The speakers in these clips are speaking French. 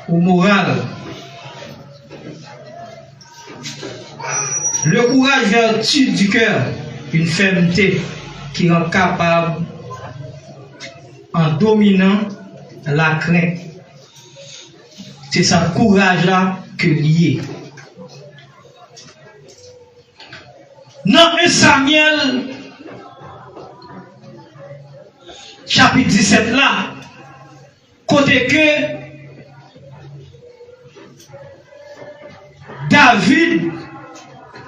ou moral. Le courage vertu du cœur, une fermeté qui rend capable en dominant la crainte. C'est ce courage-là que lié. Dans 1 Samuel, chapitre 17 là, côté que David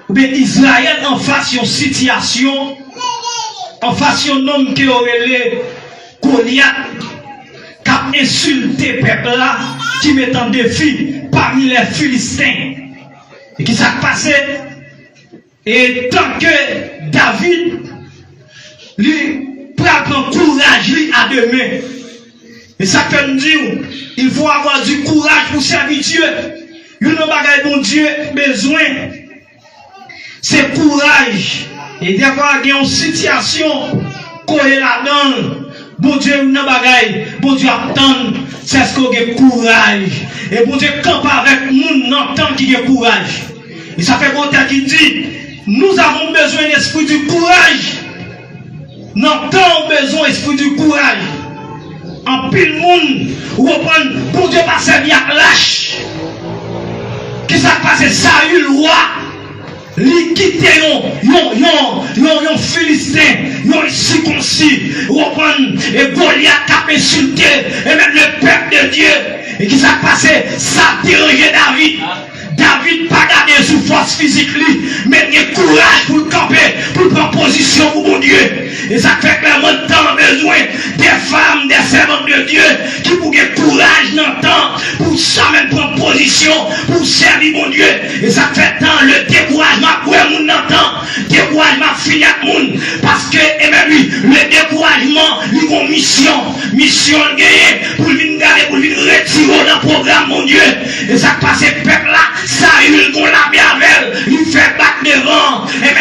ou bien Israël en face d'une situation, en face d'un homme qui aurait les Goliath, qui a insulté le peuple là, qui met en défi parmi les Philistins. Et qui s'est passé? Et tant que David lui prend courage lui à demain. Et ça fait nous dire, il faut avoir du courage pour servir Dieu. Il n'y a pas bon Dieu besoin. C'est courage. Et des fois, il y a une situation qu'on est là-dedans. Bon Dieu, n'a pas bon Dieu attend. C'est ce qu'on a courage. Et bon Dieu campe avec nous dans temps qui a courage. Et ça fait bon temps qui dit, nous avons besoin d'esprit du courage. Nous avons besoin d'esprit du courage. En pile monde, ou reprendre, bon Dieu pas servir à lâche. Qui ça passe, Saül roi, lui quitter yon Philistin, yon circoncis, reprendre, et Goliath a insulté, et même le peuple de Dieu. Et qui ça passe, ça dérangeait David. David pas gardé sous force physique, mais il a courage pour le camper, pour prendre position pour mon Dieu. Et ça fait clairement le temps besoin des femmes, des servantes de Dieu qui pour avoir courage dans le temps, pour ça même prendre position, pour servir mon Dieu. Et ça fait tant le découragement pour le monde dans le temps, découragement fini à monde. Parce que, eh bien oui, le découragement, il a une mission gagner pour venir garder, pour venir retirer dans le programme, mon Dieu. Et ça passe peuple là. Saül qu'on l'a bien avec, il fait battre devant, et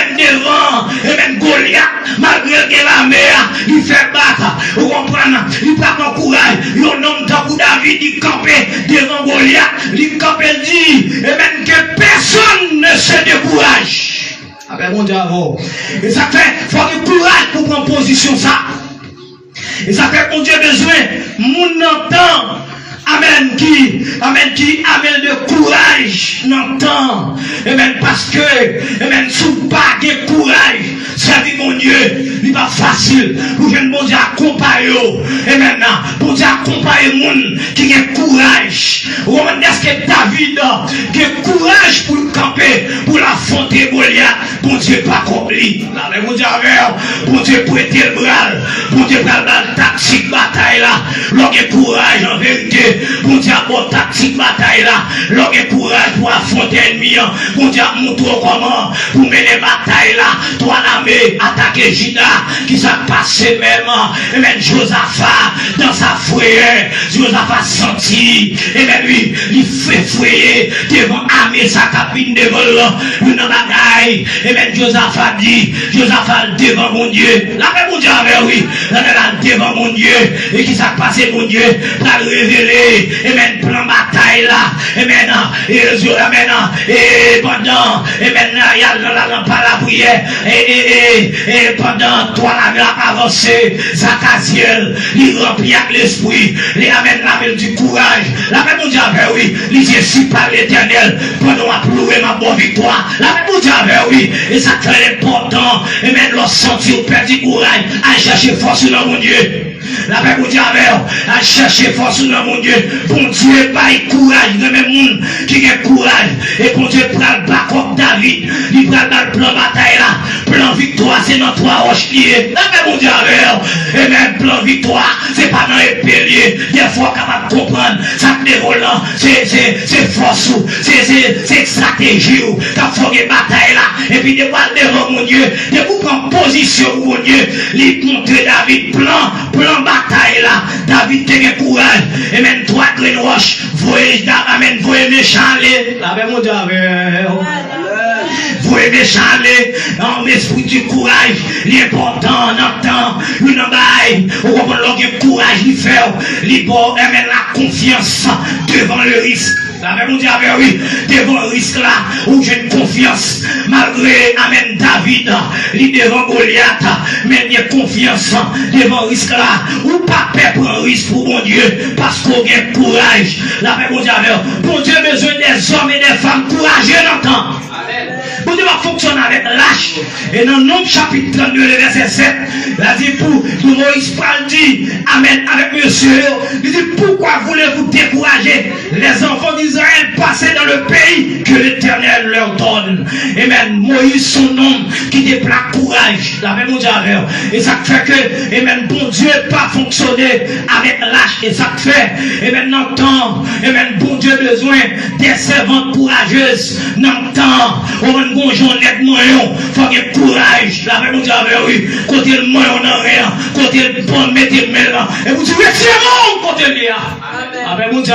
même Goliath, malgré que la mer, il fait battre, vous comprenez, il prend mon courage, il homme tant que David, il campait devant Goliath, il campait dit, et même que personne ne se décourage. Avec mon Dieu avant. Et ça fait, faut du courage pour prendre position ça. Et ça fait mon Dieu besoin, mon entend. Amen amène de courage dans le temps. Amen, parce que, amen, sous pas de courage, servir mon Dieu, il n'est pas facile. Pour que mon Dieu accompagne, et maintenant, pour Dieu accompagne le monde qui a courage. Est-ce que David a courage pour le camper, pour l'affronter Goliath, pour Dieu pas accompli. Mais mon Dieu pour Dieu prêter le bras, pour Dieu prendre la tactique bataille là, l'homme courage en vérité. Bon Dieu a bon tactique bataille là, l'homme courage pour affronter l'ennemi. Bon Dieu a montré comment pour mener bataille là, toi l'armée attaquer Juda, qui s'est passé même, et même Josaphat dans sa frayeur, Josaphat senti, et même lui, il fait frayer devant armée sa capine devant une bagaille, et même Josaphat dit, Josaphat devant mon Dieu, la paix mon Dieu avec oui, la devant mon Dieu, et qui s'est passé mon Dieu, la révéler. Et maintenant, plan bataille là, et maintenant, et pendant, et maintenant, il y a la prière, et pendant, toi la avancé, Zachaziel, il remplit avec l'esprit, il amène la ville du courage, la paix mon Dieu avec oui, il dit si par l'éternel, pendant à plouer ma bonne victoire, la paix mon Dieu avec oui, et ça très important, et maintenant, leur sentir perdre du courage, à chercher force dans mon Dieu. La paix mon Dieu avec à chercher force dans mon Dieu. Bon Dieu, pas courage de mes monde qui a courage. Et bon Dieu, prend le bas comme David. Il prend le plan bataille là. Plan victoire, c'est dans trois roches qui est. La paix mon Dieu avec et même plan victoire, c'est pas dans les piliers. Des fois, capable de comprendre. Ça te déroulant, c'est force, c'est stratégie. Quand il faut une bataille là. Et puis, des fois, devant mon Dieu, de vous prendre position, mon Dieu. Il montre David plan bataille là, David te courage, et même toi, Green Roche, voyez méchant, la paix mon Dieu, vous aimez chaler, dans l'esprit du courage, l'important, n'entend, une baille, ou comprend le courage, il fait, il peut aimer la confiance devant le risque. La même dit avec oui, devant le risque là, où j'ai une confiance, malgré, amen, David, il devant Goliath, mais il y a confiance devant le risque là, ou pas peur pour un risque pour mon Dieu, parce qu'on a courage. La même dit avec bon Dieu a besoin des hommes et des femmes courageux dans le temps. Bon Dieu va fonctionner avec lâche. Et dans le Nombre chapitre 32, le verset 7, il a dit pour Moïse Paul dit, amen, avec monsieur, il dit pourquoi voulez-vous décourager les enfants d'Israël passer dans le pays que l'Éternel leur donne. Amen. Moïse, son homme qui déploie courage. La même chose avec. Et ça fait que, amen, bon Dieu pas fonctionner avec lâche. Et ça fait, et maintenant, amen, bon Dieu besoin des servantes courageuses. Dans le temps, on va bon journée de moyen, faut qu'il y ait courage. La même chose avec oui. Côté le moyen, on n'a rien. Côté le bon, mettez là. Et vous dites, retirez-moi, côté le là. Avec mon Dieu,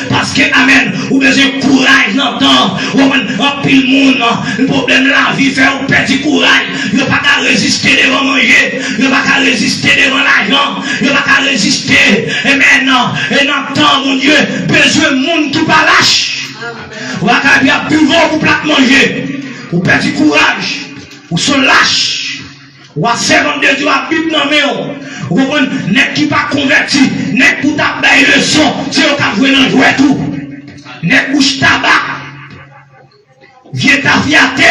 parce que, amen, vous avez besoin de courage dans le temps. Vous avez pile monde, le problème de la vie, faire un petit courage. Vous n'avez pas qu'à résister devant manger. Vous n'avez pas qu'à résister devant l'argent. Vous n'avez pas qu'à résister. Et maintenant, et dans le temps, mon Dieu, besoin de monde qui pas lâche. Vous n'avez pas qu'à buvons pour plat manger. Vous petit courage. Vous sont lâches. Vous avez servant de Dieu à Bible dans mes vous comprenez, n'est qui pas converti, n'est pour tabac le son, c'est au cas jouer dans jouer tout. N'est bouche tabac, vieux ta fiaté,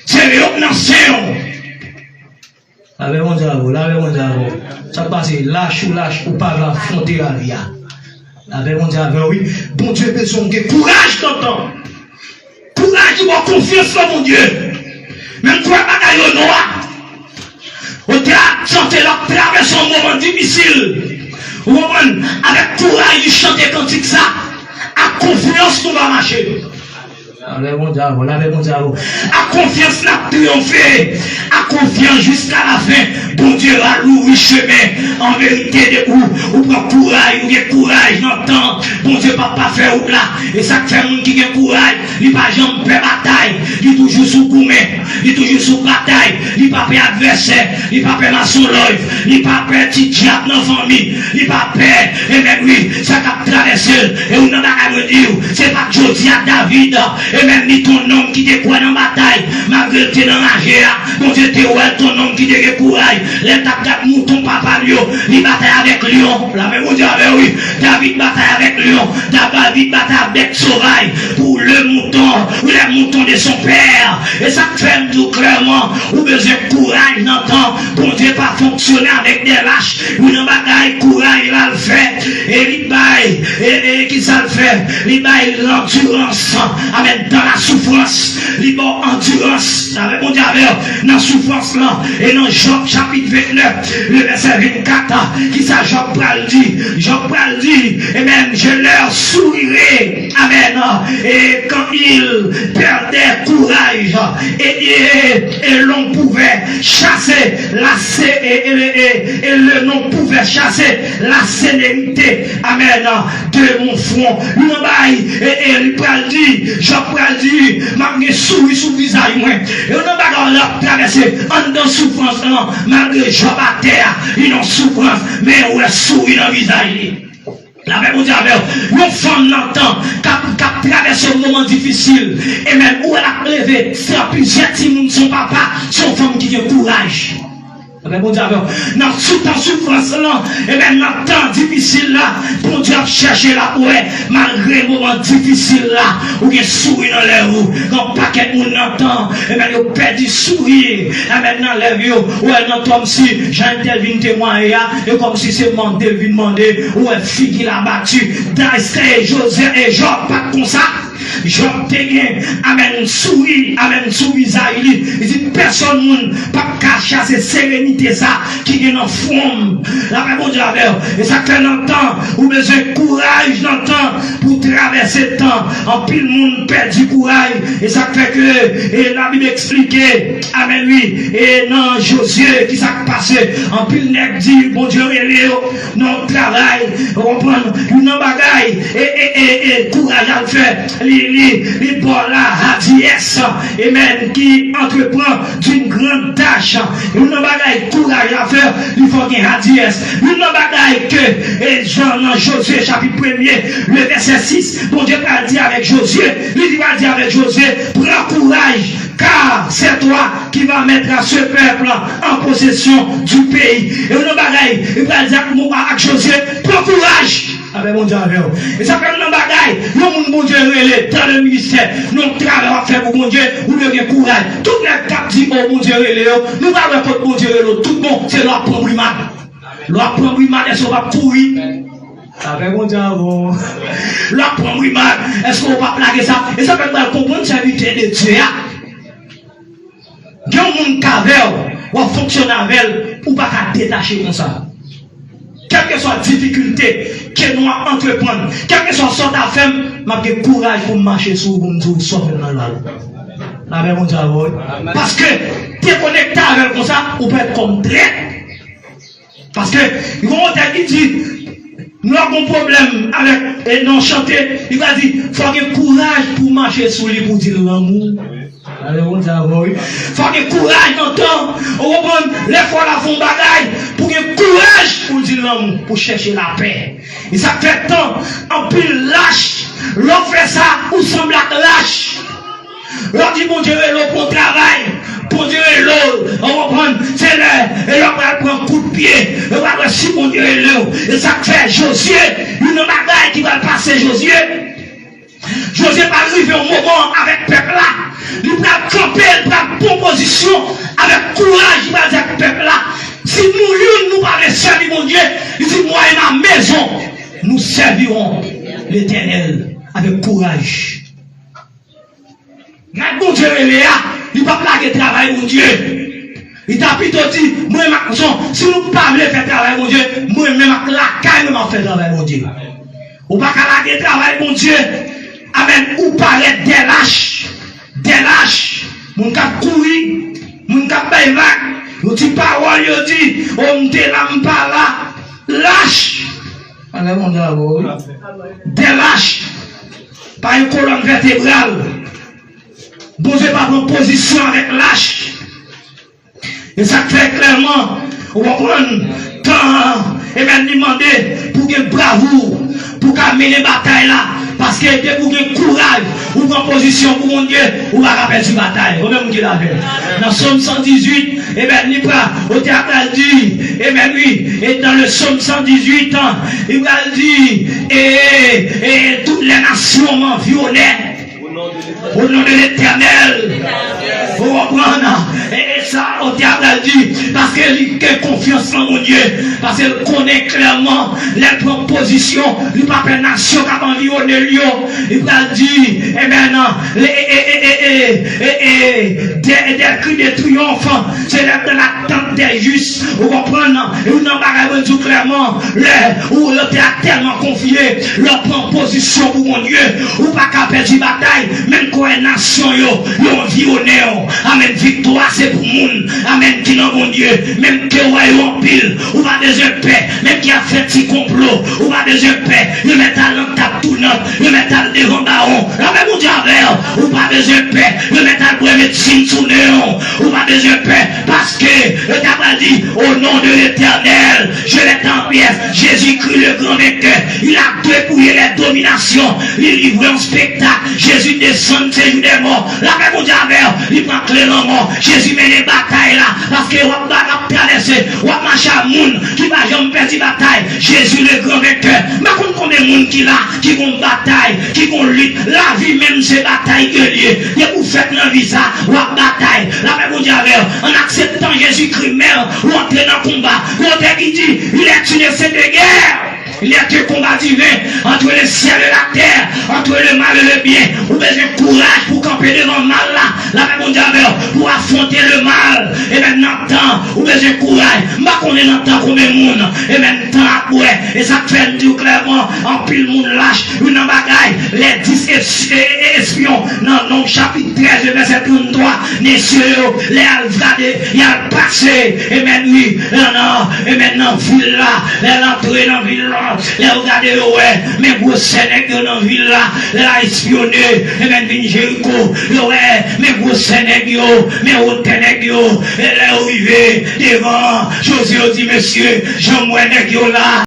c'est le dans séon. Avec mon diable, ça passe lâche ou pas la frontière la vie. Avec mon diable, oui, bon Dieu besoin de courage t'entends. Courage, tu as confiance dans mon Dieu. Même toi, bagaille au noir. On t'a chanté leur traverse un moment difficile. Avec courage, il chante cantique ça. À confiance, tout va marcher. À confiance, n'a triomphé. À confiance jusqu'à la fin. Bon Dieu va l'ouvrir chemin. En vérité, de ou prend courage, ou bien courage dans le temps. Bon Dieu va pas faire ou là. Et ça fait un monde qui a courage. Il n'a pas jamais fait bataille. Il est toujours sous gourmet. Il est toujours sous bataille. Il n'a pas fait adversaire. Il n'a pas fait maçon live. Il n'a pas fait petit diable dans la famille. Il n'a pas fait. Et même oui, ça a traversé. Et on n'a pas à me dire. C'est pas Jodi à David. Et même ni ton homme qui te croit dans la bataille, malgré que tu es dans la guerre, bon Dieu te voit ton homme qui te courage, les tapes mouton papa lion, il bataille avec lion, la même chose avec oui, David bataille avec lion, David bataille avec sauvage, pour le mouton, ou les moutons de son père, et ça fait tout clairement, ou besoin de courage dans le temps, bon Dieu pas fonctionner avec des lâches, ou dans la bataille, courage il a le fait, et il baille, et qui ça le fait, il baille l'endurance, amen. Dans la souffrance, libre endurance, avec mon diable, dans la souffrance là, et dans Job chapitre 29, le verset 24, qui ça Job pral dit, et même je leur sourirai, amen, et quand ils perdaient courage, et l'on pouvait chasser et l'on pouvait chasser la sénérité, amen, de mon front, et il pral dit, Job pral dit, malgré souris sous visage, et on n'a pas leur traverser, en dans souffrance, malgré Job à terre, ils ont souffrance, mais on a souris dans le visage. La même chose avec une femme l'entend, qui traverse un moment difficile, et même où elle a levé, c'est plusieurs petits son papa, son femme qui a courage. Dans toute en souffrance là, et même dans le temps difficile là, bon Dieu a cherché la ouais, malgré le moment difficile là, où il y a sourire dans les roues, quand paquet de monde entend, et même il perd du sourire, et maintenant les vieux, ou elle entend comme si j'interviens témoigner, et comme si c'est demandé, lui demander, ou elle fille qui l'a battu, dans Joseph et Job, pas comme ça. Job te gen, amen souri, amen sou visage li. Il dit personne moun pas cacher cette sérénité ça qui est dans fond. La même chose avec et ça fait longtemps ou besoin courage dans le temps pour traverser ces temps, en pile monde perd du courage, et ça fait que, et la Bible expliquait, amen, oui, et non, Josué, qui s'est passé, en pile nègre dit, bon Dieu, et Léo, non, travail, reprendre, une bagaille, et courage à le faire, les bon la hardiesse, et même qui entreprend d'une grande tâche, une bagaille, courage à faire, il faut qu'il y ait hardiesse, une bagaille que, et Jean, dans Josué, chapitre 1er, le verset 6, bon Dieu va dire avec Josué, il va dire avec Josué, prends courage, car c'est toi qui vas mettre à ce peuple en possession du pays. Et une bagaille, il va dire avec Josué, prends courage. Avec mon Dieu, avec vous. Et ça fait une bagaille, nous, mon Dieu, dans le ministère, nous travaillons à faire pour mon Dieu, nous avons courage. Tout le cap dit, oh mon Dieu, nous allons faire mon Dieu, tout le monde, c'est leur propre image. Leur propre image, est-ce qu'on va courir? Avec mon Dieu, leur propre image, est-ce qu'on va plaquer ça? Et ça fait comprendre la serviteur de Dieu. Il y a un monde qui va fonctionner avec elle, ou pas qu'à détacher comme ça. Quelle que soit la difficulté que nous entreprendre, quelle que soit sorte d'affaires, m'a de courage pour marcher sur vous, pour sortir dans la rue. Parce que tu es connecté avec comme ça, on peut être comme traite. Parce que ils vont dire, nous avons un problème avec non chanter, il va dire, il faut avoir courage pour marcher sur lui pour dire l'amour. Il faut avoir courage dans le temps. On reprend les fois la fond bagaille pour avoir courage pour dire l'amour, pour chercher la paix. Et ça fait tant, en plus lâche. L'on fait ça, ou semble lâche. L'on dit, bon Dieu, l'eau pour travail. Bon Dieu, l'eau, on reprend, c'est l'air, et l'on va prendre un coup de pied. On va voir si bon Dieu est l'eau. Et ça fait Josué, une bagaille qui va passer Josué. Josué va arriver au moment avec peuple là. Il va camper, il va prendre position avec courage. Il va dire à peuple là. Si nous parlons servir mon Dieu, il dit moi et ma maison, nous servirons l'Éternel avec courage. Mon Dieu est là, il va plaquer travail mon Dieu. Il t'a plutôt dit, moi et ma maison, si nous parlons faire travail mon Dieu, moi et ma caille, nous faire travail mon Dieu. Ou pas qu'à la travail mon Dieu. Amen. Ou paraît des lâches. Des lâches. Mon cap courir. Mon cap baïvac. Vous dites parole, vous dites, on ne t'aime pas là. Lâche. Des lâches. Par une colonne vertébrale. Bon Dieu pas prendre position avec lâche. Et ça fait clairement, on va prendre temps et même demander pour que bravoure, pour qu'à mener bataille là. Parce que dès pour que courage, ou en position pour mon Dieu, ou va perdre une bataille. Vous même qui l'a fait. Dans Somme 118, et bien, il va, au théâtre, dit, et bien oui, et dans le Somme 118, il va dire, et toutes les nations m'ont violé. Au nom de l'Éternel. Vous comprenez? Et ça, au diable a dit, parce qu'il a confiance en mon Dieu, parce qu'il connaît clairement les propositions, il n'a pas de nation qui a environné lui. Il a dit, et maintenant, des cris de triomphe, c'est l'attente des justes. Vous comprenez? Et vous n'en parlez pas clairement, où le théâtre tellement confié, leur proposition pour mon Dieu, ou pas qu'à perdre une bataille, même quand une nation, ils ont violé. Amen, victoire c'est pour monde. Amen, qui n'a mon Dieu. Même que royaume pile, ou pas des paix. Même qui a fait petit complot, ou pas des paix. Il met à l'entable tout neuf, il met à devant baron. Amen, mon Dieu, ou pas des paix. Il met à le médecine sous néon, ou pas des paix. Parce que le tabac dit, au nom de l'Éternel, je l'ai en pièce. Jésus-Christ le grand vainqueur. Il a dépouillé les dominations. Il livre un spectacle. Jésus descend de ses jours des morts. La paix, mon Dieu, il prend clé dans mort. Jésus met les batailles là. Parce que on va traverser, on va marcher à monde qui va jamais perdre une bataille. Jésus le grand vainqueur. Mais combien de monde qui là, qui vont bataille, qui vont lutte. La vie même c'est bataille que lié. Et vous faites un visa, on va bataille. La paix, mon Dieu, en acceptant Jésus-Christ, ou entrer dans le combat. L'autre qui dit, il est une c'est de guerre. Il y a que combat divin entre le ciel et la terre, entre le mal et le bien. Vous avez besoin de courage pour camper devant le mal là. La même pour affronter le mal. Et maintenant, vous avez besoin de courage. Je connais dans le temps combien de monde. Et maintenant, après, et ça fait tout clairement, en pile monde lâche, une bagaille, les 10 espions, dans le chapitre 13, verset 33, messieurs, les alvadés, il y a le passé, et maintenant, et maintenant, ville là, les entrées dans la ville là, les regardez, ouais, mais gros Sénégal dans la ville là, les espionner, et maintenant, Jéricho, ouais, mais gros Sénégal, mais au Ténègio, et les arrivés devant, Josué dit, monsieur, j'en vois là.